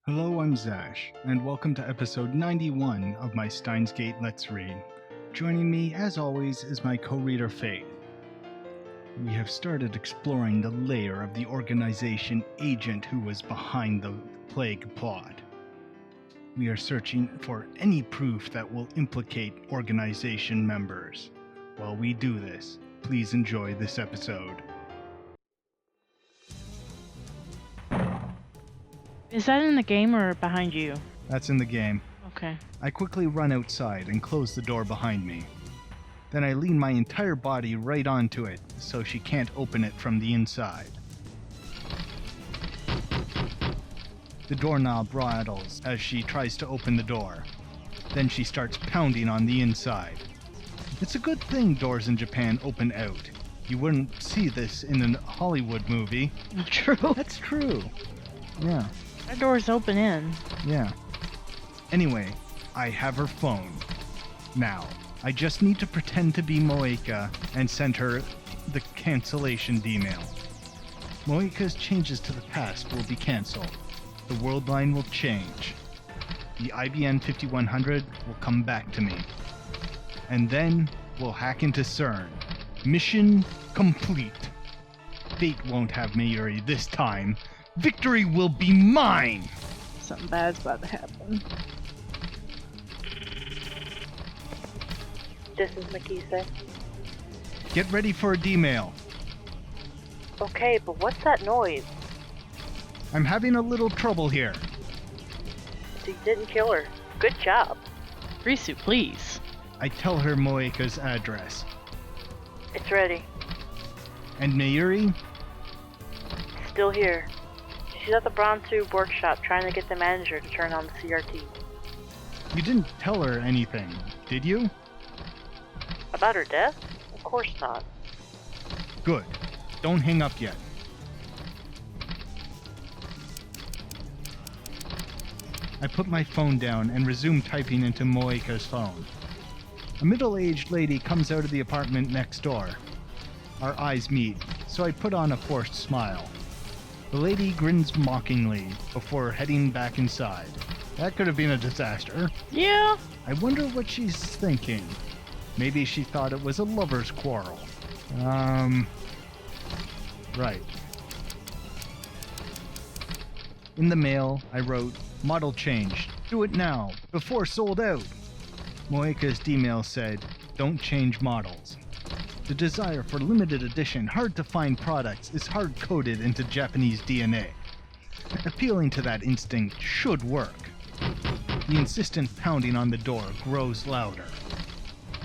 Hello, I'm Zash, and welcome to episode 91 of my Steins Gate Let's Read. Joining me, as always, is my co-reader Faith. We have started exploring the lair of the organization agent who was behind the plague plot. We are searching for any proof that will implicate organization members. While we do this, please enjoy this episode. Is that in the game or behind you? That's in the game. Okay. I quickly run outside and close the door behind me. Then I lean my entire body right onto it so she can't open it from the inside. The doorknob rattles as she tries to open the door. Then she starts pounding on the inside. It's a good thing doors in Japan open out. You wouldn't see this in a Hollywood movie. True. That's true. Yeah. Our door's open in. Yeah. Anyway, I have her phone. Now, I just need to pretend to be Moeka and send her the cancellation email. Moeka's changes to the past will be cancelled. The world line will change. The IBN 5100 will come back to me. And then we'll hack into CERN. Mission complete. Fate won't have Mayuri this time. Victory will be mine! Something bad's about to happen. This is Makise. Get ready for a D-mail. Okay, but what's that noise? I'm having a little trouble here. So you didn't kill her. Good job. Risu, please. I tell her Moeka's address. It's ready. And Mayuri? Still here. She's at the Bronze Tube workshop trying to get the manager to turn on the CRT. You didn't tell her anything, did you? About her death? Of course not. Good. Don't hang up yet. I put my phone down and resume typing into Moeka's phone. A middle-aged lady comes out of the apartment next door. Our eyes meet, so I put on a forced smile. The lady grins mockingly before heading back inside. That could have been a disaster. Yeah. I wonder what she's thinking. Maybe she thought it was a lover's quarrel. Right. In the mail, I wrote, "Model change. Do it now, before sold out." Moeka's D-mail said, "Don't change models." The desire for limited edition, hard-to-find products is hard-coded into Japanese DNA. Appealing to that instinct should work. The insistent pounding on the door grows louder.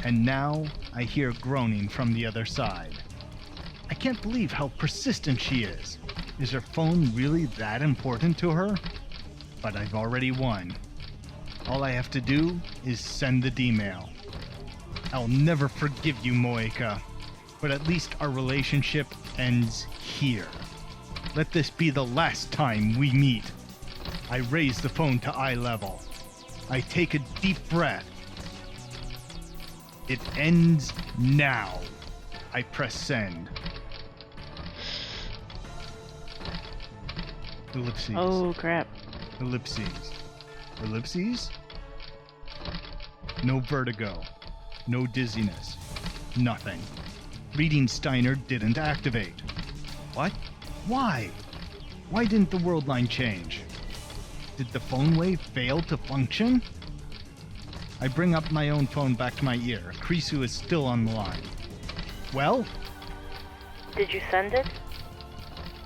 And now I hear groaning from the other side. I can't believe how persistent she is. Is her phone really that important to her? But I've already won. All I have to do is send the D-mail. I'll never forgive you, Moeka, but at least our relationship ends here. Let this be the last time we meet. I raise the phone to eye level. I take a deep breath. It ends now. I press send. Ellipses. Oh, crap. Ellipses. Ellipses? No vertigo. No dizziness. Nothing. Reading Steiner didn't activate. What? Why? Why didn't the world line change? Did the phone wave fail to function? I bring up my own phone back to my ear. Krisu is still on the line. Well? Did you send it?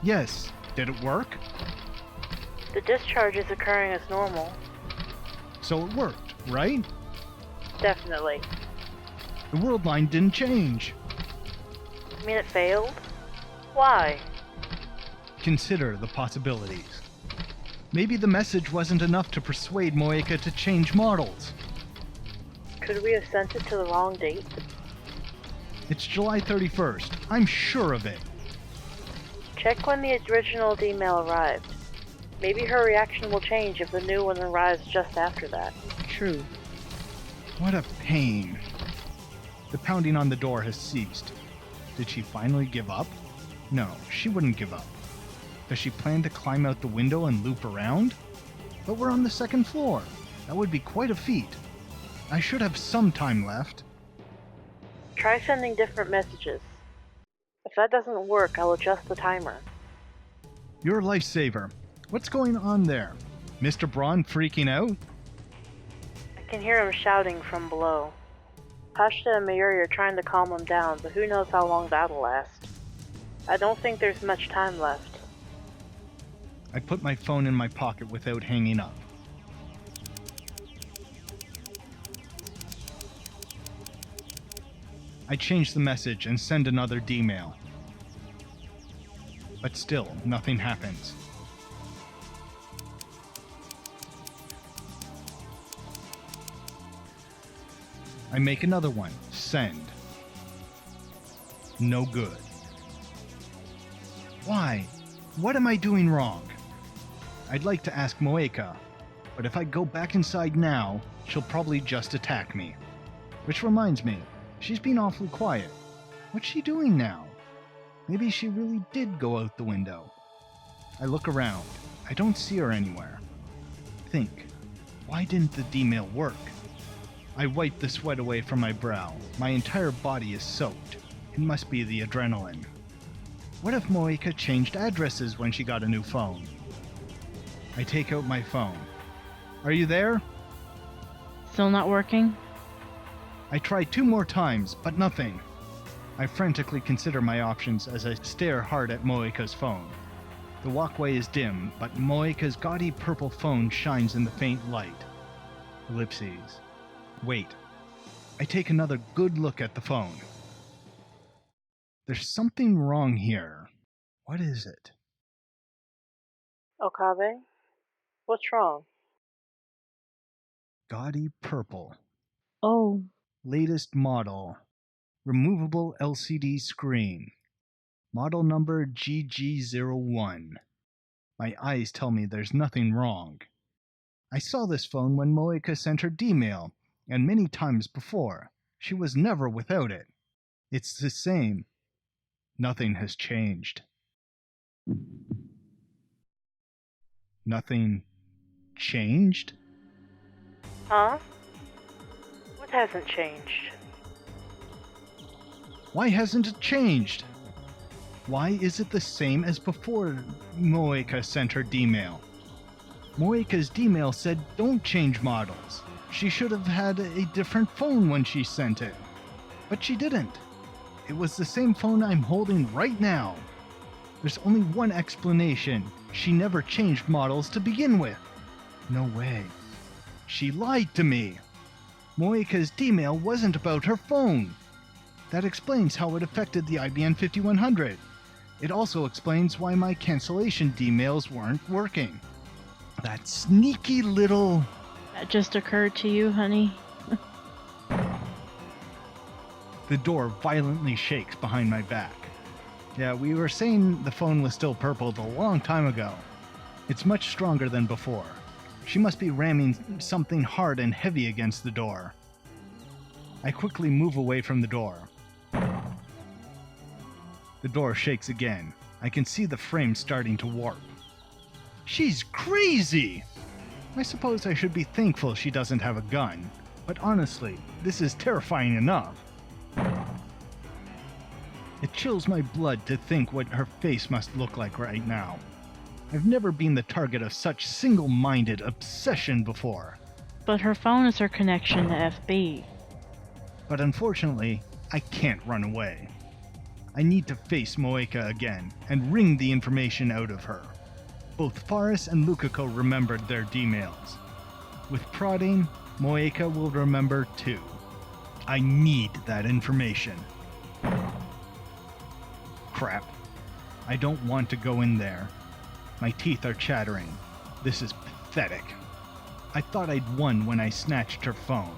Yes. Did it work? The discharge is occurring as normal. So it worked, right? Definitely. The world line didn't change. You mean it failed? Why? Consider the possibilities. Maybe the message wasn't enough to persuade Moeka to change models. Could we have sent it to the wrong date? It's July 31st. I'm sure of it. Check when the original email arrived. Maybe her reaction will change if the new one arrives just after that. True. What a pain. The pounding on the door has ceased. Did she finally give up? No, she wouldn't give up. Does she plan to climb out the window and loop around? But we're on the second floor. That would be quite a feat. I should have some time left. Try sending different messages. If that doesn't work, I'll adjust the timer. You're a lifesaver. What's going on there? Mr. Braun freaking out? I can hear him shouting from below. Pashta and Mayuri are trying to calm him down, but who knows how long that'll last. I don't think there's much time left. I put my phone in my pocket without hanging up. I change the message and send another D-mail. But still, nothing happens. I make another one. Send. No good. Why? What am I doing wrong? I'd like to ask Moeka, but if I go back inside now, she'll probably just attack me. Which reminds me, she's been awfully quiet. What's she doing now? Maybe she really did go out the window. I look around. I don't see her anywhere. Think, why didn't the D-mail work? I wipe the sweat away from my brow. My entire body is soaked. It must be the adrenaline. What if Moeka changed addresses when she got a new phone? I take out my phone. Are you there? Still not working? I try 2 more times, but nothing. I frantically consider my options as I stare hard at Moeka's phone. The walkway is dim, but Moeka's gaudy purple phone shines in the faint light. Ellipses. Wait. I take another good look at the phone. There's something wrong here. What is it? Okabe? What's wrong? Gaudy purple. Oh, Latest model. Removable LCD screen. Model number GG01. My eyes tell me there's nothing wrong. I saw this phone when Moeka sent her D-mail, and many times before. She was never without it. It's the same. Nothing has changed. Nothing changed? Huh? What hasn't changed? Why hasn't it changed? Why is it the same as before Moeka sent her D-mail? Moeka's D-mail said don't change models. She should have had a different phone when she sent it. But she didn't. It was the same phone I'm holding right now. There's only one explanation. She never changed models to begin with. No way. She lied to me. Moeka's D-mail wasn't about her phone. That explains how it affected the IBM 5100. It also explains why my cancellation D-mails weren't working. That sneaky little... that just occurred to you, honey? The door violently shakes behind my back. Yeah, we were saying the phone was still purple a long time ago. It's much stronger than before. She must be ramming something hard and heavy against the door. I quickly move away from the door. The door shakes again. I can see the frame starting to warp. She's crazy! I suppose I should be thankful she doesn't have a gun, but honestly, this is terrifying enough. It chills my blood to think what her face must look like right now. I've never been the target of such single-minded obsession before. But her phone is her connection to FB. But unfortunately, I can't run away. I need to face Moeka again and wring the information out of her. Both Faris and Lukako remembered their D-mails. With prodding, Moeka will remember too. I need that information. Crap. I don't want to go in there. My teeth are chattering. This is pathetic. I thought I'd won when I snatched her phone.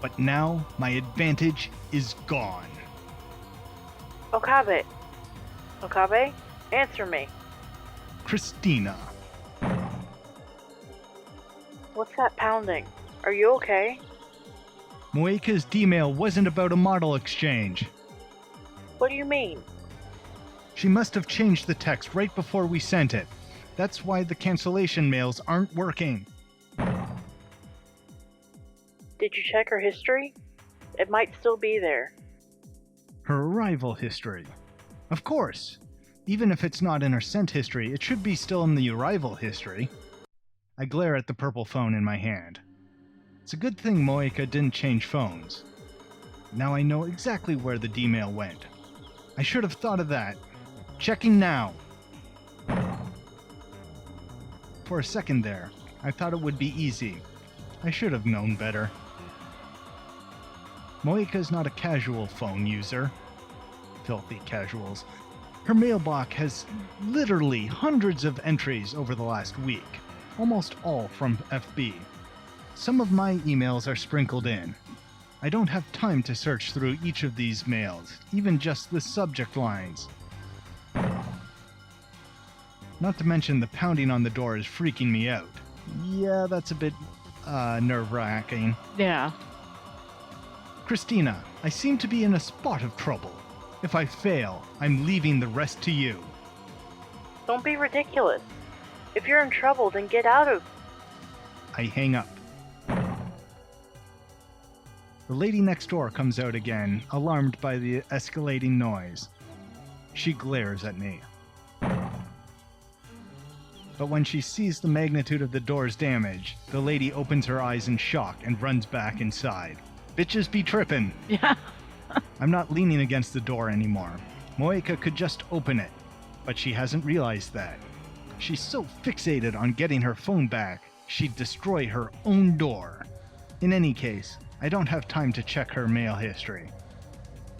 But now, my advantage is gone. Okabe! Okabe? Answer me. Christina. What's that pounding? Are you okay? Moeka's D-mail wasn't about a model exchange. What do you mean? She must have changed the text right before we sent it. That's why the cancellation mails aren't working. Did you check her history? It might still be there. Her arrival history. Of course. Even if it's not in her sent history, it should be still in the arrival history. I glare at the purple phone in my hand. It's a good thing Moeka didn't change phones. Now I know exactly where the D-mail went. I should have thought of that. Checking now. For a second there, I thought it would be easy. I should have known better. Moeka's not a casual phone user. Filthy casuals. Her mailbox has literally hundreds of entries over the last week, almost all from FB. Some of my emails are sprinkled in. I don't have time to search through each of these mails, even just the subject lines. Not to mention the pounding on the door is freaking me out. Yeah, that's a bit nerve-wracking. Yeah. Christina, I seem to be in a spot of trouble. If I fail, I'm leaving the rest to you. Don't be ridiculous. If you're in trouble, then get out of... I hang up. The lady next door comes out again, alarmed by the escalating noise. She glares at me. But when she sees the magnitude of the door's damage, the lady opens her eyes in shock and runs back inside. Bitches be trippin'. Yeah. I'm not leaning against the door anymore. Moeka could just open it, but she hasn't realized that. She's so fixated on getting her phone back, she'd destroy her own door. In any case, I don't have time to check her mail history.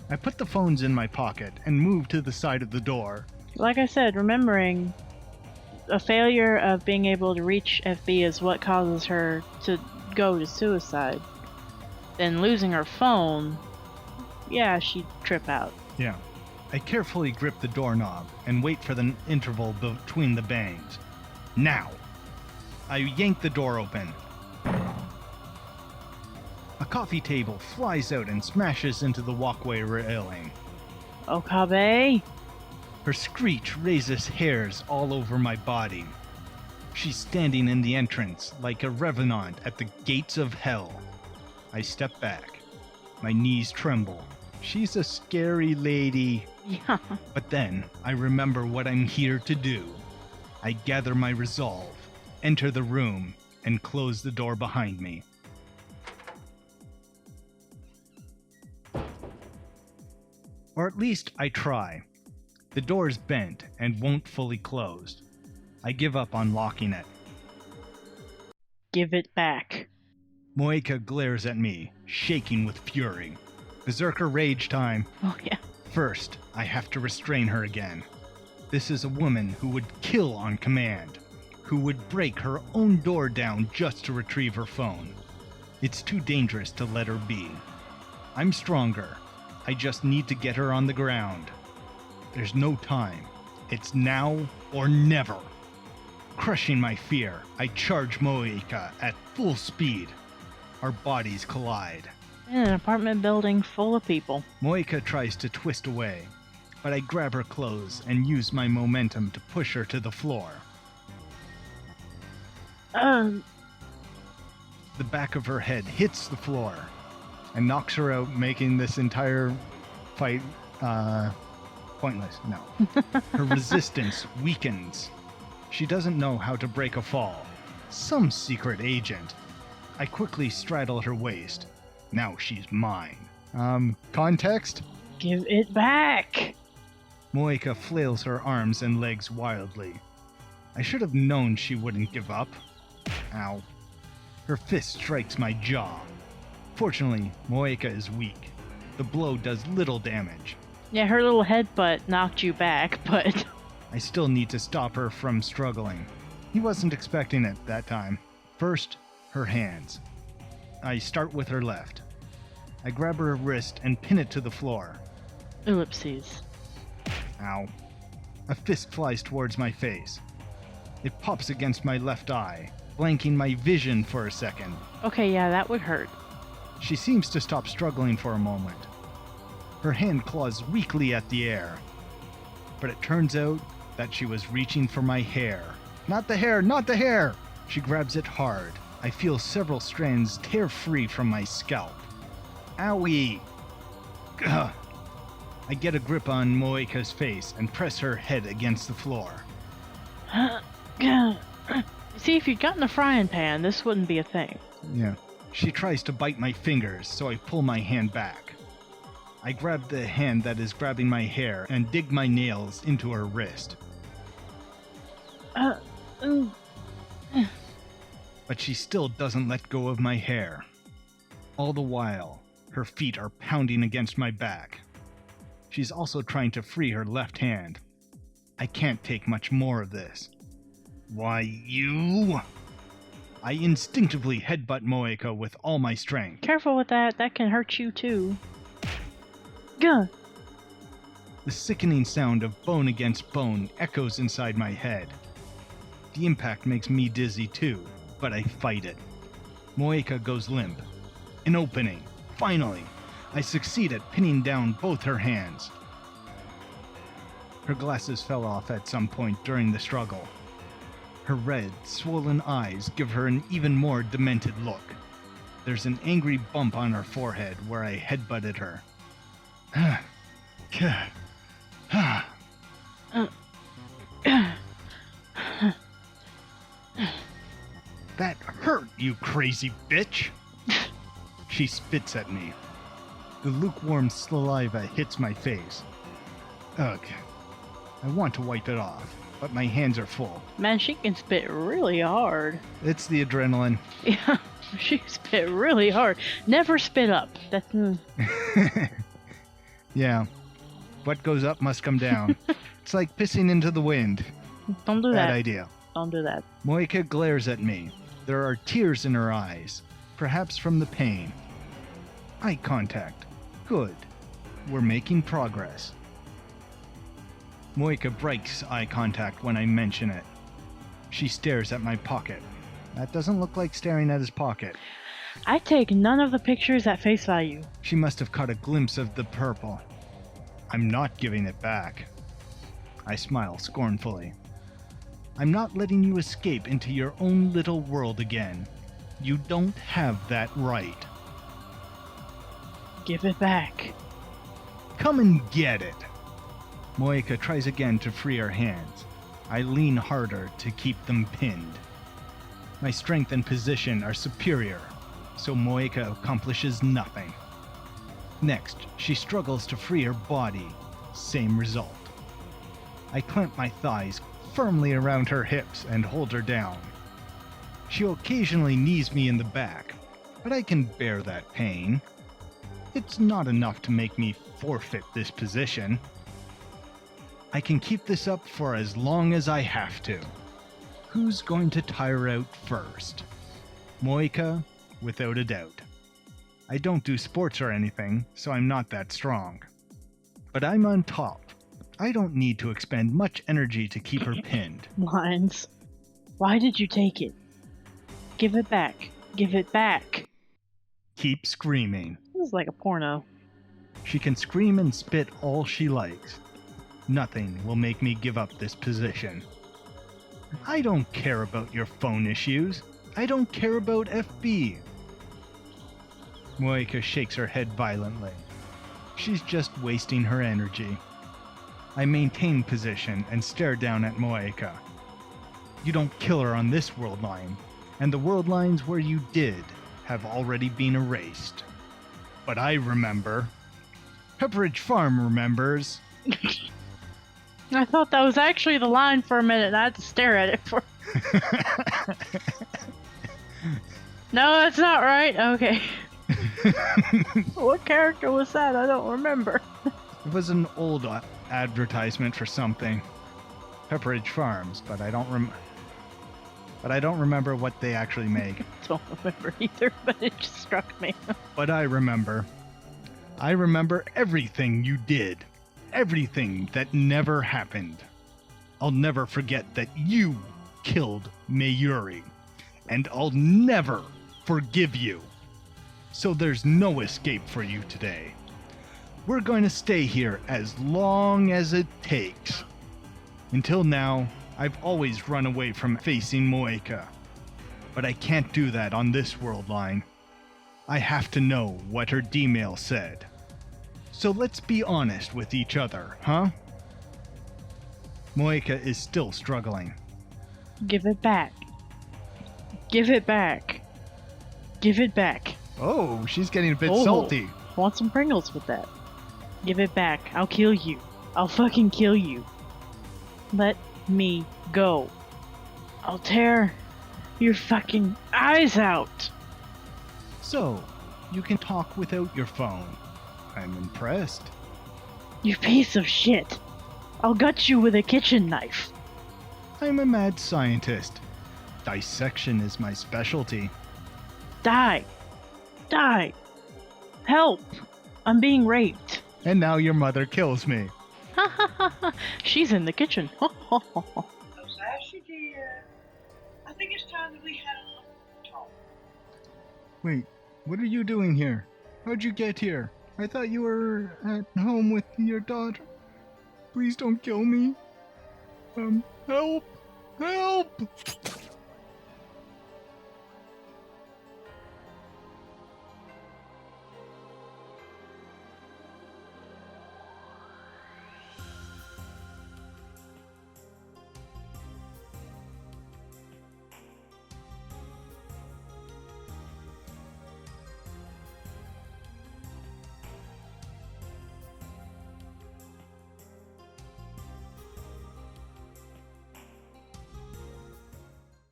I put the phones in my pocket and move to the side of the door. Like I said, remembering a failure of being able to reach FB is what causes her to go to suicide. Then losing her phone, yeah, she'd trip out. Yeah. I carefully grip the doorknob and wait for the interval between the bangs. Now! I yank the door open. A coffee table flies out and smashes into the walkway railing. Okabe? Her screech raises hairs all over my body. She's standing in the entrance like a revenant at the gates of hell. I step back. My knees tremble. She's a scary lady. Yeah. But then I remember what I'm here to do. I gather my resolve, enter the room, and close the door behind me. Or at least I try. The door's bent and won't fully close. I give up on locking it. Give it back. Moeka glares at me, shaking with fury. Berserker rage time. Oh, yeah. First, I have to restrain her again. This is a woman who would kill on command, who would break her own door down just to retrieve her phone. It's too dangerous to let her be. I'm stronger. I just need to get her on the ground. There's no time. It's now or never. Crushing my fear, I charge Moeka at full speed. Our bodies collide. In an apartment building full of people. Moeka tries to twist away, but I grab her clothes and use my momentum to push her to the floor. The back of her head hits the floor and knocks her out, making this entire fight pointless. No. Her resistance weakens. She doesn't know how to break a fall. Some secret agent. I quickly straddle her waist. Now she's mine. Context? Give it back! Moeka flails her arms and legs wildly. I should have known she wouldn't give up. Ow. Her fist strikes my jaw. Fortunately, Moeka is weak. The blow does little damage. Yeah, her little headbutt knocked you back, but... I still need to stop her from struggling. He wasn't expecting it that time. First, her hands. I start with her left. I grab her wrist and pin it to the floor. Ellipses. Ow. A fist flies towards my face. It pops against my left eye, blanking my vision for a second. Okay, yeah, that would hurt. She seems to stop struggling for a moment. Her hand claws weakly at the air. But it turns out that she was reaching for my hair. Not the hair, not the hair! She grabs it hard. I feel several strands tear free from my scalp. Owie! Ugh. I get a grip on Moeka's face and press her head against the floor. See, if you'd gotten a frying pan, this wouldn't be a thing. Yeah. She tries to bite my fingers, so I pull my hand back. I grab the hand that is grabbing my hair and dig my nails into her wrist. But she still doesn't let go of my hair. All the while, her feet are pounding against my back. She's also trying to free her left hand. I can't take much more of this. Why, you... I instinctively headbutt Moeka with all my strength. Careful with that. That can hurt you too. Gah! The sickening sound of bone against bone echoes inside my head. The impact makes me dizzy too, but I fight it. Moeka goes limp. An opening. Finally, I succeed at pinning down both her hands. Her glasses fell off at some point during the struggle. Her red, swollen eyes give her an even more demented look. There's an angry bump on her forehead where I headbutted her. That hurt, you crazy bitch! She spits at me. The lukewarm saliva hits my face. Ugh. I want to wipe it off, but my hands are full. Man, she can spit really hard. It's the adrenaline. Yeah, she spit really hard. Never spit up. That's... Yeah. What goes up must come down. It's like pissing into the wind. Don't do Bad that. idea. Don't do that. Moeka glares at me. There are tears in her eyes, perhaps from the pain. Eye contact. Good. We're making progress. Moeka breaks eye contact when I mention it. She stares at my pocket. That doesn't look like staring at his pocket. I take none of the pictures at face value. She must have caught a glimpse of the purple. I'm not giving it back. I smile scornfully. I'm not letting you escape into your own little world again. You don't have that right. Give it back. Come and get it. Moeka tries again to free her hands. I lean harder to keep them pinned. My strength and position are superior, so Moeka accomplishes nothing. Next, she struggles to free her body. Same result. I clamp my thighs firmly around her hips and hold her down. She occasionally knees me in the back, but I can bear that pain. It's not enough to make me forfeit this position. I can keep this up for as long as I have to. Who's going to tire out first? Moeka, without a doubt. I don't do sports or anything, so I'm not that strong. But I'm on top. I don't need to expend much energy to keep her pinned. Lines. Why did you take it? Give it back. Give it back. Keep screaming. This is like a porno. She can scream and spit all she likes. Nothing will make me give up this position. I don't care about your phone issues. I don't care about FB. Moeka shakes her head violently. She's just wasting her energy. I maintain position and stare down at Moeka. You don't kill her on this world line, and the world lines where you did have already been erased. But I remember. Pepperidge Farm remembers. I thought that was actually the line for a minute, and I had to stare at it for... No, that's not right. Okay. What character was that? I don't remember. It was an old advertisement for something. Pepperidge Farms, but I don't remember what they actually make. I don't remember either, but it just struck me. But I remember. I remember everything you did. Everything that never happened. I'll never forget that you killed Mayuri. And I'll never forgive you. So there's no escape for you today. We're going to stay here as long as it takes. Until now, I've always run away from facing Moeka. But I can't do that on this world line. I have to know what her D-mail said. So let's be honest with each other, huh? Moeka is still struggling. Give it back. Give it back. Give it back. Oh, she's getting a bit Oh. salty. Want some Pringles with that? Give it back. I'll kill you. I'll fucking kill you. Let me go. I'll tear your fucking eyes out. So, you can talk without your phone. I'm impressed. You piece of shit. I'll gut you with a kitchen knife. I'm a mad scientist. Dissection is my specialty. Die. Die. Help. I'm being raped. And now your mother kills me. Ha ha ha ha. She's in the kitchen. Ha ha ha ha. Actually, I think it's time that we had a little talk. Wait, what are you doing here? How'd you get here? I thought you were at home with your daughter. Please don't kill me. Help! Help!